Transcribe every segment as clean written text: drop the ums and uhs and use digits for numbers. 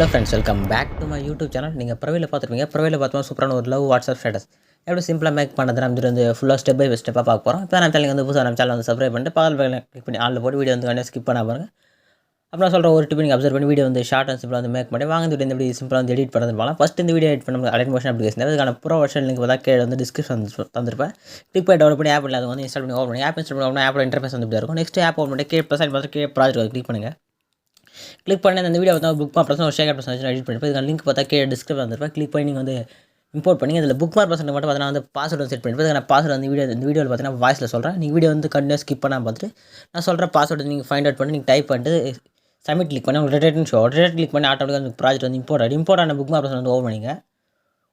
Hello friends, welcome back to my YouTube channel. நீங்கள் ப்ரொவைல பார்த்துருப்பீங்க. ப்ரொவைல பார்த்தோம்னா சூப்பரான ஒரு லவ் வாட்ஸ்அப் ஸ்டேட்டஸ் எப்படி சிம்பிளாக மேக் பண்ணுறது நம்ம வந்து ஃபுல்லாக ஸ்டெப் பை ஸ்டெப்பாக பார்க்க போகிறோம். இப்போ நம்ம சேனல் வந்து புதுசாக நம்ம சேனல் வந்து சப்ஸ்கிரைப் பண்ணிட்டு பால் பையனை கிளிக் பண்ணி ஆளில் போட்டு வீடியோ வந்து கண்டிப்பாக ஸ்கிப் பண்ண பாருங்க. அப்புறம் சொல்கிற ஒரு டிப் நீங்கள் அப்சர்வ் பண்ணி வீடியோ வந்து ஷார்ட் அண்ட் சிம்பிளாக வந்து மேக் பண்ணி வாங்க இந்த வீடியோ எப்படி சிம்பிளாக வந்து எடிட் பண்ணுறது போகலாம். ஃபஸ்ட் இந்த வீடியோ எடிட் பண்ண அலைட் மோஷன் அப்ளிகேஷன் அதுக்கான ப்ரோ வெர்ஷன் லிங்க் பார்த்தா கீழே வந்து டிஸ்கிரிப்ஷன் தந்திருப்பேன். கிளிக் பண்ணி டவுன்லோட் பண்ணி ஆப் இல்லை அது வந்து இன்ஸ்டால் பண்ணி ஓப்பன் பண்ணி ஆப் இன்ஸ்டால் பண்ணி ஆப்போட இன்டர்ஃபேஸ் வந்து இப்படி இருக்கும். நெக்ஸ்ட் ஆப் ஓப்பன் பண்ணி கீழே ப்ளஸ் பார்த்து கீழே ப்ராஜெக்ட் கிளிக் பண்ணுங்கள். கிளிக் பண்ணி அந்த வீடியோ வந்து புக் மார்க் பர்சன் ஒரு ஷேர் பர்சன் வச்சு எடிட் பண்ணிட்டு இதுக்கான லிங்க் பார்த்தா கீழே டிஸ்கிரிப்ஷன் வந்துருப்பேன். கிளிக் பண்ணி நீங்கள் வந்து இம்போர்ட் பண்ணி அதில் புக் மார்க் பர்சன் மட்டும் பார்த்தீங்கன்னா வந்து பாஸ்வேர்டு செட் பண்ணிட்டு அதுக்கான பாஸ்வேர்டு வந்து இந்த வீடியோவில் பார்த்தீங்கன்னா வாய்ஸில் சொல்கிறேன். நீங்கள் வீடியோ வந்து கண்டினியூ ஸ்கிப் பண்ணாமல் பார்த்துட்டு நான் சொல்கிற பாஸ்வேர்டு நீங்கள் ஃபைண்ட் அவுட் பண்ணி நீங்கள் டைப் பண்ணிட்டு சப்மிட் கிளிக் பண்ணி உங்களுக்கு ரிட்டர்ன் கிளிக் பண்ணி ஆட்டோமேட்டிக்காக அந்த ப்ராஜெக்ட் வந்து இம்போர்ட் ஆன புக் மார்க் பர்சன் வந்து ஓப்பன் பண்ணிங்க.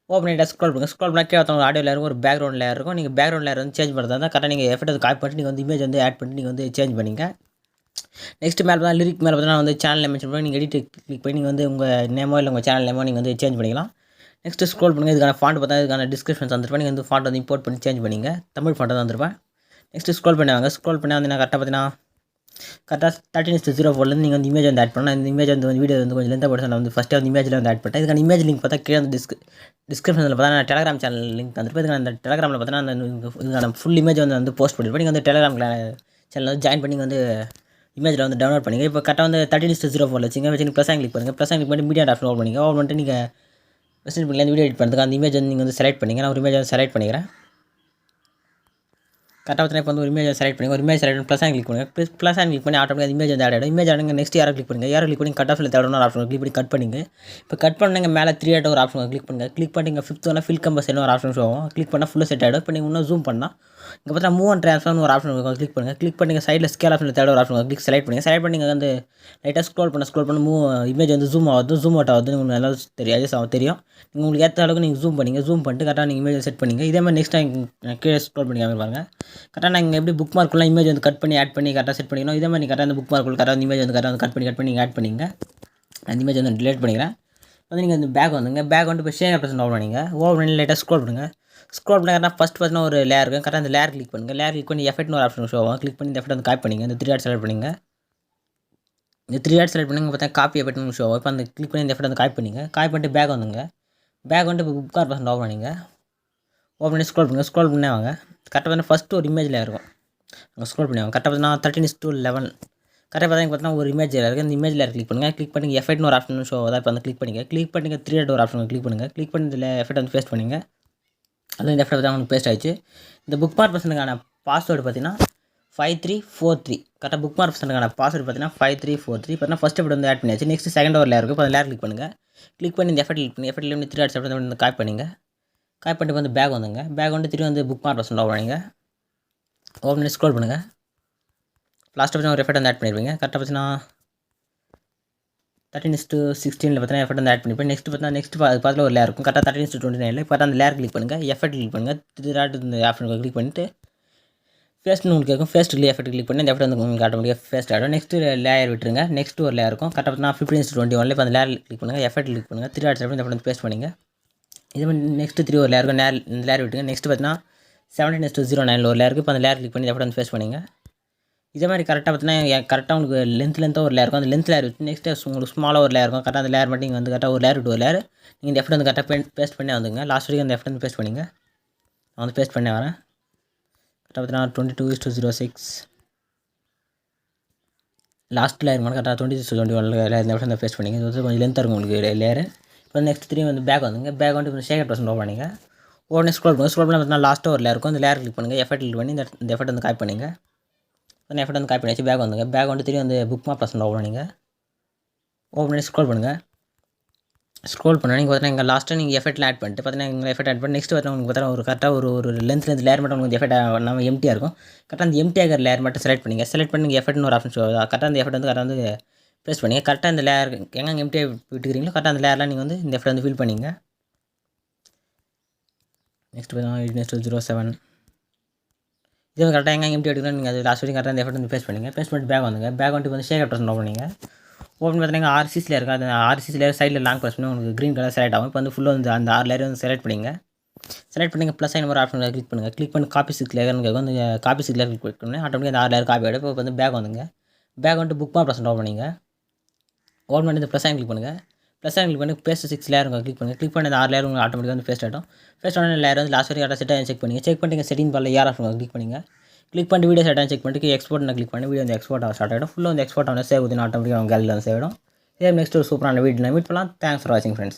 ஓப்பன் பண்ணிட்டு ஸ்க்ரோல் பண்ணுங்கள். ஸ்க்ரோல் பண்ணால் கீழே ஆடியோ லேயர் ஒரு பேக்ரவுண்ட் லேயர் இருக்கும். நீங்கள் பேக்ரவுண்ட் லேயர் வந்து சேஞ்ச் பண்ணுறதா இருந்தால் கரெக்டாக நீங்கள் எஃபெக்ட் காப்பி பண்ணிட்டு நீங்கள் வந்து இமேஜ் வந்து ஆட் பண்ணிட்டு நீங்கள் வந்து சேஞ்ச் பண்ணிங்க. நெக்ஸ்ட் மேலே பார்த்தா லிரிக் மேலே பார்த்தீங்கன்னா வந்து சேனல் நேம் மென்ஷன் பண்ணி நீங்கள் எடிட் கிளிக் பண்ணி நீங்கள் வந்து உங்கள் நேமோ இல்லை உங்கள் சேனல் நேமோ நீங்கள் வந்து சேஞ்ச் பண்ணிக்கலாம். நெக்ஸ்ட் ஸ்க்ரோல் பண்ணுங்கள். இதுக்கான ஃபாண்ட் பார்த்தா இதுக்கான டிஸ்கிரிப்ஷன் தந்துருப்பேன். நீங்கள் வந்து ஃபாண்ட் வந்து இம்போர்ட் பண்ணி சேஞ்ச் பண்ணிங்க. தமிழ் ஃபாண்ட் தான் வந்துருப்பேன். நெக்ஸ்ட் ஸ்க்ரோல் பண்ணுவாங்க. ஸ்க்ரோல் பண்ணி வந்து நான் கரெக்டாக பார்த்தீங்கன்னா கரெக்டாக 13:04 நீங்கள் வந்து இமேஜ் வந்து ஆட் பண்ணலாம். இந்த இமேஜ் வந்து வீடியோ வந்து கொஞ்சம் லென்த்தாக போட்டு நான் வந்து ஃபஸ்ட்டே வந்து இமேஜில் வந்து ஆட் பண்ணிட்டேன். இதுக்கான இமேஜ் லிங்க் பார்த்தா கீழே வந்து டிஸ்கிரிப்ஷனில் பார்த்தா நான் டெலகிராம் சேனல் லிங்க் தந்துருப்பேன். இதுக்கான அந்த டெலகிராமில் பார்த்தீங்கன்னா அந்த இதுக்கான ஃபுல் இமேஜ் வந்து போஸ்ட் பண்ணிருப்பேன். நீங்கள் வந்து டெலகிராம் சேனல் வந்து ஜாயின் பண்ணி வந்து இமேஜில் வந்து டவுன்லோட் பண்ணிங்க. இப்போ கரெக்டாக வந்து 13:04 வச்சுங்க ப்ளஸ் கிளிக் பண்ணுங்கள். ப்ளஸ் கிளிக் பண்ணி மீடியா ஆப்ஷன் ஓப்பன் பண்ணிங்க. ஓப்பன் பண்ணிட்டு நீங்கள் வெஸ்ட் பண்ணிங்க வீடியோ எடிட் பண்ணுறதுக்கு அந்த இமேஜ் வந்து நீங்கள் வந்து செலக்ட் பண்ணிங்க. நான் ஒரு இமேஜ் வந்து செலக்ட் பண்ணிக்கிறேன். கரெக்டாக பார்த்தீங்கன்னா இப்போ வந்து ஒரு இமேஜ் செலக்ட் பண்ணி ஒரு இமேஜ் செலக்ட் பண்ணி ப்ளஸ் கிளிக் பண்ணுங்கள். ப்ளஸ் கிளிக் பண்ணி ஆட்டோமேட்டிக் இமேஜ் வந்து ஆட் ஆகிடும். இமேஜ் ஆடுங்க. நெக்ஸ்ட் யாரை கிளிக் பண்ணுங்கள். யாரை கிளிக் பண்ணி கட் ஆஃபில் தேடணும் ஒரு ஆப்ஷன் கிளிக் பண்ணி கட் பண்ணிங்க. இப்போ கட் பண்ணுங்க மேலே 3 ஆட் ஒரு ஆப்ஷன் கிளிக் பண்ணுங்கள். கிளிக் பண்ணி இங்கே 5th ஒன்று ஃபில் கம்பஸ் ஒரு ஆப்ஷன் ஷோ ஆகும். கிளிக் பண்ணால் ஃபுல்லாக செட் ஆகிடும். இப்போ நீங்கள் இன்னும் ஜூம் பண்ணால் இங்கே பார்த்தா மூவ் அண்ட் ட்ரான்ஸ்ஃபார்ம் ஒரு ஆப்ஷன் இருக்கும். கிளிக் பண்ணுங்கள். கிளிக் பண்ணி சைடில் ஸ்கேல் ஆப்ஷனில் தேட ஒரு ஆப்ஷன் கிளிக் செலக்ட் பண்ணுங்கள். செலக்ட் பண்ணி வந்து லைட்டாக ஸ்க்ரோல் பண்ண மூவ் இமேஜ் வந்து ஜூம் ஆகுது ஜூம் அவுட் ஆகுது உங்களுக்கு நல்லா தெரியும். நீங்கள் உங்களுக்கு ஏற்ற அளவுக்கு நீங்கள் ஜூம் பண்ணிட்டு கரெக்டாக நீங்கள் இமேஜ் செட் பண்ணிங்க. இதே மாதிரி நெக்ஸ்ட் டைம் கீழே ஸ்க்ரோல் பண்ணி பாருங்கள். கரெக்டாக நாங்கள் எப்படி புக் மார்க்குள்ள இமேஜ் வந்து கட் பண்ணி ஆட் பண்ணி கரெக்டாக செட் பண்ணிக்கணும். இதே மாதிரி கரெக்டாக அந்த புக் மார்க்குள்ள கரெக்டாக அந்த இமேஜ் வந்து கரெக்டாக கட் பண்ணி ஆட் பண்ணிங்க. அந்த இமேஜ் வந்து டிலீட் பண்ணிக்கிறேன். வந்து நீங்கள் அந்த பேக் வந்துங்க. பேக் வந்து இப்போ ஷேர் பர்சன் ஓப்பன் பண்ணிங்க. ஓப்பன் பண்ணி லைட்டாக ஸ்க்ரோல் பண்ணுங்கள். ஸ்க்ரோல் பண்ணி கரெக்டாக ஃபஸ்ட் பார்த்தீங்கன்னா ஒரு லேயர் இருக்கும். கரெக்டாக அந்த லேயர் கிளிக் பண்ணுங்கள். லேயர் கிளிக் பண்ணி எஃபெக்ட்னு ஒரு ஆப்ஷன் ஷோ ஆகும். கிளிக் பண்ணி இந்த எஃபெக்ட் வந்து காப்பி பண்ணிங்க. இந்த 3 ஆட் செலக்ட் பண்ணிங்க. இந்த 3 ஆட் செலக்ட் பண்ணி பார்த்தா காப்பி எஃபெக்ட்னு ஷோ ஆகும். இப்போ அந்த கிளிக் பண்ணி இந்த எஃபெக்ட் வந்து காப்பி பண்ணிங்க. காப்பி பண்ணிட்டு பேக் வந்துங்க. பேக் வந்துட்டு இப்போ புக் பர்சன் ஓப்பன் பண்ணிங்க. ஓப்பன் பண்ணி ஸ்க்ரோல் பண்ணுங்கள். ஸ்க்ரோல் பண்ணி வாங்க. கரெக்டாக வந்து ஃபஸ்ட்டு ஒரு இமேஜில் இருக்கும். அங்கே ஸ்க்ரோல் பண்ணி வாங்க. கரெக்டாக பார்த்தீங்கன்னா 13:11 கரெக்டாக பார்த்தீங்கன்னா ஒரு இமேஜ் இருக்குது. அந்த இமேஜில் கிளிக் பண்ணுங்கள். கிளிக் பண்ணி எஃபெக்ட்னு ஒரு ஆப்ஷன் ஷோ அதான் இப்போ வந்து கிளிக் பண்ணிங்க. கிளிக் பண்ணி 3 ஆட் ஒரு ஆப்ஷன் கிளிக் பண்ணுங்கள். கிளிக் பண்ணி இதில் எஃபெக்ட் வந்து பேஸ்ட் பண்ணிங்க. அது இந்த எஃபெக்ட் தான் உங்களுக்கு பேஸ்ட் ஆயிடுச்சு. இந்த புக் மார்க் பர்சனுக்கான பாஸ்வேர்டு பார்த்தீங்கன்னா 5343 கரெக்டாக புக் மார்க் பர்சனுக்கான பாஸ்வேர்டு பார்த்தீங்கன்னா 5343 பார்த்தீங்கன்னா ஃபஸ்ட் எஃபெக்ட் வந்து ஆட் பண்ணியாச்சு. நெக்ஸ்ட் செகண்ட் ஒரு லேயர் இருக்குது. இப்போ அந்த லேயர் கிளிக் பண்ணுங்கள். கிளிக் பண்ணி இந்த எஃபெக்ட் கிளிக் பண்ணி எஃபெக்ட்ல வந்து 3 ஆட் செலக்ட் பண்ணி காப்பி பண்ணிங்க. காப்பி பண்ணிட்டு வந்து பேக் வந்துங்க. பேக் வந்து திரும்பி வந்து புக் மார்க் பர்சன் ஓப்பன் பண்ணிங்க. ஓப்பன் பண்ணி ஸ்க்ரோல் பண்ணுங்கள். லாஸ்ட் பார்த்தீங்கன்னா ஒரு எஃபெக்ட் வந்து ஆட் பண்ணிருப்பீங்க. கரெக்டாக பார்த்தீங்கன்னா 13:16 பார்த்தீங்கன்னா எஃபெக்ட் வந்து ஆட் பண்ணிப்பேன். நெக்ஸ்ட் பார்த்துல ஒரு லேயர் இருக்கும். கரெக்டாக 13:29 இப்போ அந்த லேயர் கிளிக் பண்ணுங்கள். எஃபெக்ட் கிளிக் பண்ணுங்கள். 3 ஆட் இந்த ஆப்ஷன் கிளிக் பண்ணிட்டு ஃபேஸ்ட்னு உங்களுக்கு இருக்கும். ஃபேஸ்ட் எஃபெக்ட் கிளிக் பண்ணி இந்த எஃபெக்ட் வந்து உங்களுக்கு ஆட்டோமேட்டிக்காக ஃபேஸ்ட் ஆகிடும். நெக்ஸ்ட் லேயர் விட்டுருங்க. நெக்ஸ்ட் ஒரு லேயர் இருக்கும். கரெக்டாக பார்த்தீங்கன்னா 15:21 இப்போ அந்த லேயர் கிளிக் பண்ணுங்கள். எஃபெக்ட் கிளிக் பண்ணுங்கள். 3 ஆட் செலக்ட் பண்ணி இந்த வந்து பேஸ்ட் பண்ணிங்க. இது மாதிரி நெக்ஸ்ட் 3 ஒரு லேயர் இருக்கும். இந்த லேயர் விட்டுங்க. நெக்ஸ்ட் பார்த்தீங்கன்னா 17:09 ஒரு லேயர் இருக்குது. இப்போ அந்த லேயர் கிளிக் பண்ணி இந்த எஃபெக்ட் வந்து பேஸ்ட் பண்ணிங்க. இதே மாதிரி கரெக்டாக பார்த்தீங்கன்னா கரெக்டாக உங்களுக்கு லென்த்தாக ஒரு லேயர் இருக்கும். அந்த லென்த் லேயர் விட்டு நெக்ஸ்ட்டு உங்களுக்கு ஸ்மாலாக ஒரு லேயர் இருக்கும். கரெக்டாக அந்த லேயர் மட்டும் நீங்கள் வந்து கரெக்டாக ஒரு லேயர் விட்டு ஒரு லேயர் நீங்கள் இந்த எஃபெக்ட் வந்து கரெக்டாக பேஸ்ட் பண்ணி வந்துங்க. லாஸ்ட் வரைக்கும் அந்த எஃபெக்ட் வந்து பேஸ்ட் பண்ணிங்க. நான் வந்து பேஸ்ட் பண்ணி வரேன். கரெக்டாக பார்த்தீங்கன்னா 22:06 லாஸ்ட் லேயர் மட்டும் கரெக்டாக 22:21 லேயர் இந்த எஃபெக்ட் வந்து பேஸ்ட் பண்ணிங்க. இது வந்து கொஞ்சம் லென்த்தாக இருக்கும் உங்களுக்கு லேயர். இப்போ நெக்ஸ்ட் 3 வந்து பேக் வந்துங்க. பேக் வந்து இப்போ ஷேர் பர்சன் ஓப்பன் பண்ணிங்க. உடனே ஸ்க்ரோல் பண்ணி பார்த்தீங்கன்னா லாஸ்ட்டாக ஒரு லேயர் இருக்கும். அந்த லேயர் கிளிக் பண்ணுங்கள். எஃபெக்ட் கிளிக் பண்ணி இந்த எஃபெக்ட் வந்து காப்பி பண்ணிங்க. அந்த எஃபெக்ட் வந்து காப்பி பண்ணிச்சு. பேக் வந்துங்க. பேக் வந்து திரும்பி வந்து புக் மார்க் பர்சன் ஓப்பன் பண்ணிங்க. ஓப்பன் பண்ணி ஸ்க்ரோல் பண்ணுங்கள். ஸ்க்ரோல் பண்ணால் நீங்கள் பார்த்தீங்கன்னா இங்கே லாஸ்ட்டாக நீங்கள் எஃபெக்ட்டில் ஆட் பண்ணிட்டு பார்த்தீங்கன்னா இங்கே எஃபெக்ட் ஆட் பண்ணி நெக்ஸ்ட் பார்த்தீங்கன்னா உங்களுக்கு பார்த்தீங்கன்னா ஒரு கரெக்டாக ஒரு லென்த் லேயர் மட்டும் உங்களுக்கு எஃபெக்ட் நம்ம எம்டியாக இருக்கும். கரெக்டாக அந்த எம்டியாக லேயர் மட்டும் செலக்ட் பண்ணிங்க. செலக்ட் பண்ணி நீங்கள் எஃபெக்ட்னு ஒரு ஆப்ஷன் ஷோ கரெக்டாக அந்த எஃபெக்ட் வந்து கரெக்டாக வந்து ப்ரெஸ் பண்ணிங்க. கரெக்டாக இந்த லேயர் எங்கே எம்டியாக விட்டுக்கிறீங்களோ கரெக்டாக அந்த லேயர்லாம் நீங்கள் வந்து இந்த எஃபெக்ட் வந்து ஃபில் பண்ணிங்க. நெக்ஸ்ட் பார்த்தீங்கன்னா 18:07 இது கரெக்டாக எங்கே எம்டி எடுக்கலாம். நீங்கள் அது லாஸ்ட் வரைக்கும் கரெக்டாக அந்த எஃபெக்ட் வந்து பேஸ்ட் பண்ணிங்க. பேஸ்ட் பண்ணிட்டு பேக் வந்துங்க. பேக் வந்துட்டு வந்து ஷேர் பர்சன் ஓப்பன் பண்ணிங்க. ஓப்பன் பார்த்தீங்கன்னா RCC லேயர் இருக்கும். அந்த RCC லேயர் சைடில் லாங் ப்ரெஸ் பண்ணி உங்களுக்கு க்ரீன் கலர் செலக்ட் ஆகும். இப்போ வந்து ஃபுல்லாக வந்து அந்த 6 லேயர் வந்து செலக்ட் பண்ணிங்க. செலக்ட் பண்ணி ப்ளஸ் சைன் ஒரு ஆப்ஷன் கிளிக் பண்ணுங்கள். கிளிக் பண்ணி காப்பி 6 லேயர்னு கேட்கும். அந்த காப்பி 6 லேயர் கிளிக் பண்ணி ஆட்டோமேட்டிக்காக அந்த 6 லேயர் காப்பி ஆகிடும். இப்போ வந்து பேக் வந்துங்க. பேக் வந்துட்டு புக் மார்க் பர்சன் ஓப்பன் பண்ணிங்க. ஓப்பன் பண்ணி இந்த ப்ளஸ் சைன் கிளிக் பண்ணுங்கள். ப்ளஸ் கிளிக் பண்ணி பேஸ்ட் 6 லேயர் கிளிக் பண்ணுங்கள். கிளிக் பண்ணி அந்த 6 லேயர் உங்களுக்கு ஆட்டோமேட்டிக்காக வந்து பேஸ்ட் ஆகிடும். பேஸ்ட் ஆன லேயர் வந்து லாஸ்ட் வரைக்கும் செட் ஆகி செக் பண்ணிங்க. செக் பண்ணிட்டு செட்டிங் பாரில் ஏஆர் ஆஃப் கிளிக் பண்ணிங்க. கிளிக் பண்ணிட்டு வீடியோ செட் ஆகி செக் பண்ணிட்டு எக்ஸ்போர்ட் கிளிக் பண்ணி வீடியோ வந்து எக்ஸ்போர்ட் ஆக ஸ்டார்ட் ஆகிடும். ஃபுல்லாக வந்து எக்ஸ்போர்ட் ஆன சேவ் வந்து ஆட்டோமேட்டிக்காக கேலரியில் வந்து சேவ் ஆகிடும். இதே நெக்ஸ்ட் ஒரு சூப்பரான வீடியோ மீட் பண்ணலாம். தேங்க்ஸ் ஃபார் வாட்சிங் ஃப்ரெண்ட்ஸ்.